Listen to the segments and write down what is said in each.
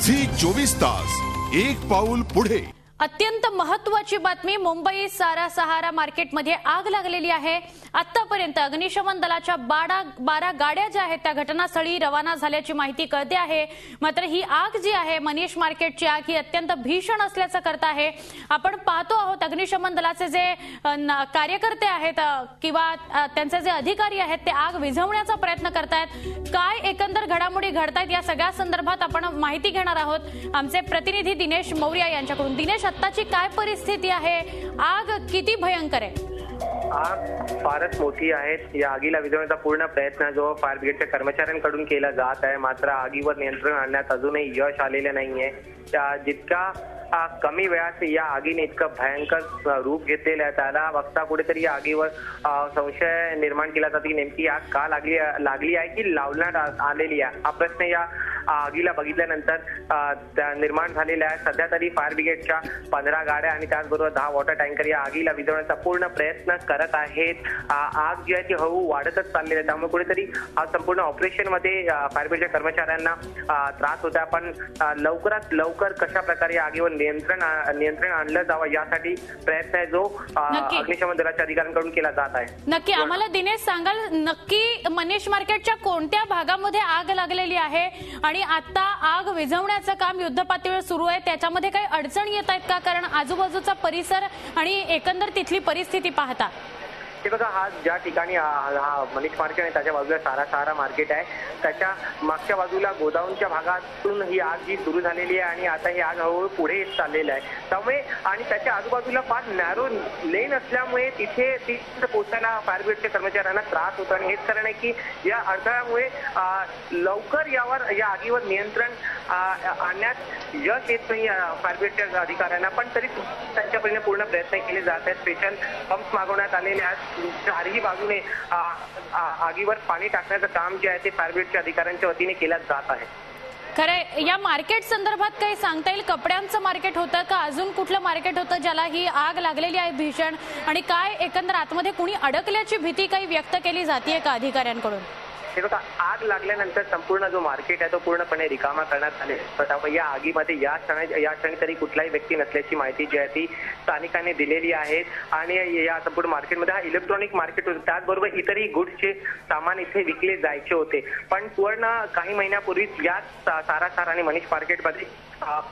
Zee 24 तास एक पाऊल पुढे। अत्यंत महत्त्वाची बातमी, मुंबई सारा सहारा मार्केटमध्ये आग लागलेली आहे। आतापर्यंत अग्निशमन दलाच्या 12 गाड्या ज्या आहेत त्या घटनास्थळी रवाना झाल्याची माहिती कळते आहे। मात्र ही आग जी आहे मनीष मार्केटची आग ही अत्यंत भीषण असल्याचं करत आहे। आपण पाहतो आहोत अग्निशमन दलाचे जे कार्यकर्ते आहेत किंवा त्यांचे जे अधिकारी आहेत ते आग विझवण्याचा प्रयत्न करतायत। काय एकंदर घडामोडी घडतायत या सगळ्या संदर्भात आपण माहिती घेणार आहोत आमचे प्रतिनिधी दिनेश मौर्या यांच्याकडून। दिनेश, आत्ताची काय परिस्थिती आहे? आग किती भयंकर आहे? आग फारच मोठी आहे। या आगीला विझवण्याचा पूर्ण प्रयत्न जो फायर ब्रिगेडच्या कर्मचाऱ्यांकडून केला जात आहे, मात्र आगीवर नियंत्रण आणण्यात अजूनही यश आलेलं नाहीये। जितका कमी वेळात या आगीने इतकं भयंकर रूप घेतलेलं आहे त्याला बघता कुठेतरी या आगीवर संशय निर्माण केला जातो की नेमकी आग का लागली आहे की लावण्यात आलेली आहे। हा प्रश्न या आगीला बघितल्यानंतर निर्माण झालेला आहे। सध्या तरी फायर ब्रिगेडच्या 15 गाड्या आणि त्याचबरोबर 10 वॉटर टँकर या आगीला विझवण्याचा पूर्ण प्रयत्न करत आहेत। आग जी आहे ती हळू वाढतच चाललेली आहे, त्यामुळे कुठेतरी संपूर्ण ऑपरेशन मध्ये फायर ब्रिगेडच्या कर्मचाऱ्यांना त्रास होता। पण लवकरात लवकर कशा प्रकारे या आगीवर नियंत्रण आणलं जावं यासाठी प्रयत्न आहे जो अग्निशमन दलाच्या अधिकाऱ्यांकडून केला जात आहे। नक्की आम्हाला दिनेश सांगाल, नक्की मनीष मार्केटच्या कोणत्या भागामध्ये आग लागलेली आहे आणि आता आग विझवण्याचं काम युद्धपातळीवर सुरू आहे, त्याच्यामध्ये काही अडचणी येत आहेत का? कारण आजूबाजूचा परिसर आणि एकंदर तिथली परिस्थिती पाहता हे बघा, हा ज्या ठिकाणी मनीष मार्केट आहे त्याच्या बाजूला सारा सहारा मार्केट आहे, त्याच्या मागच्या बाजूला गोदाऊनच्या भागातून ही आग जी सुरू झालेली आहे आणि आता ही आग हळूहळू पुढे येत चाललेली आहे। त्यामुळे आणि त्याच्या आजूबाजूला फार नॅरो लेन असल्यामुळे तिथे पोहोचायला फायर ब्रिगेडच्या कर्मचाऱ्यांना त्रास होतो आणि हेच कारण आहे की या अडथळ्यामुळे लवकर या आगीवर नियंत्रण आणण्यात यश येत नाही फायर ब्रिगेडच्या अधिकाऱ्यांना। पण तरी त्यांच्याकडून पूर्ण प्रयत्न केले जात आहेत। स्पेशल पंप्स मागवण्यात आलेले आहेत। चारही बाजूने आगीवर पाणी टाकण्याचं काम जे आहे ते फायर ब्रिगेडच्या अधिकाऱ्यांच्या वतीने केलं जात आहे। खरं, या मार्केट संदर्भात काही सांगता येईल? कपड्यांचं मार्केट होतं का अजून कुठलं मार्केट होतं ज्याला ही आग लागलेली आहे भीषण? आणि काय एकंदर आतमध्ये कुणी अडकल्याची भीती काही व्यक्त केली जाते का अधिकाऱ्यांकडून? हे बघा, आग लागल्यानंतर संपूर्ण जो मार्केट आहे तो पूर्णपणे रिकामा करण्यात आले। त्यामुळे या आगीमध्ये या क्षणी तरी कुठलाही व्यक्ती नसल्याची माहिती जी आहे ती स्थानिकांनी दिलेली आहे। आणि या संपूर्ण मार्केटमध्ये हा इलेक्ट्रॉनिक मार्केट होतं, त्याचबरोबर इतरही गुड्सचे सामान इथे विकले जायचे होते। पण पूर्ण काही महिन्यापूर्वीच या सारा आणि मनीष मार्केटमध्ये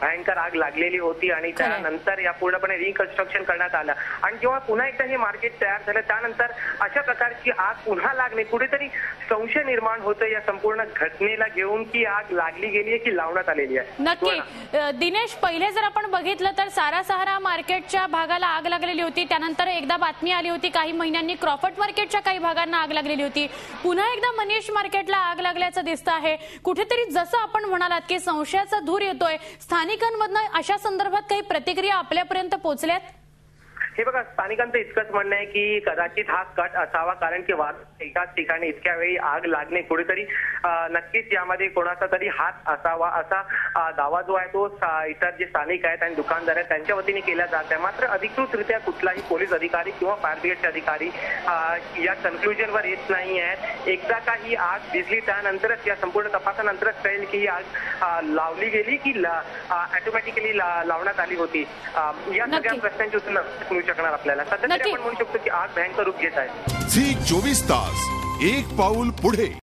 भयंकर आग लागलेली होती आणि त्यानंतर या पूर्णपणे रिकन्स्ट्रक्शन करण्यात आलं। आणि जेव्हा पुन्हा एकदा हे मार्केट तयार झालं त्यानंतर अशा प्रकारची आग पुन्हा लागणे कुठेतरी संशय निर्माण होतं या संपूर्ण घटनेला घेऊन की आग लागली गेली आहे की लावण्यात आलेली आहे। नक्की दिनेश, पहिले जर आपण बघितलं तर सारा सहारा मार्केटच्या भागाला आग लागलेली होती, त्यानंतर एकदा बातमी आली होती काही महिन्यांनी क्रॉफर्ड मार्केटच्या काही भागांना आग लागलेली होती, पुन्हा एकदा मनीष मार्केटला आग लागल्याचं दिसतं आहे। कुठेतरी जसं आपण म्हणालात की संशयाचा धूर येतोय, स्थानिकांमधनं अशा संदर्भात काही प्रतिक्रिया आपल्यापर्यंत पोहोचल्यात? हे बघा, स्थानिकांचं इतकंच म्हणणं आहे की कदाचित हा कट असावा, कारण की एकाच ठिकाणी इतक्या वेळी आग लागणे कुठेतरी नक्कीच यामध्ये कोणाचा तरी हात असावा असा दावा जो आहे तो इतर जे स्थानिक आहेत आणि दुकानदार आहेत त्यांच्या वतीने केला जात आहे। मात्र अधिकृतरित्या कुठलाही पोलीस अधिकारी किंवा फायर ब्रिगेडचे अधिकारी या कन्क्लुजनवर येत नाही आहेत। एकदा का ही आग भिजली त्यानंतरच या संपूर्ण तपासानंतरच कळेल की ही आग लावली गेली की ऑटोमॅटिकली लावण्यात आली होती। या सगळ्या प्रश्नांची उत्तर शकणार आपल्याला। सध्या आपण म्हणू शकतो की आग भयंकर रूप घेत आहे। झी 24 तास एक पाऊल पुढे।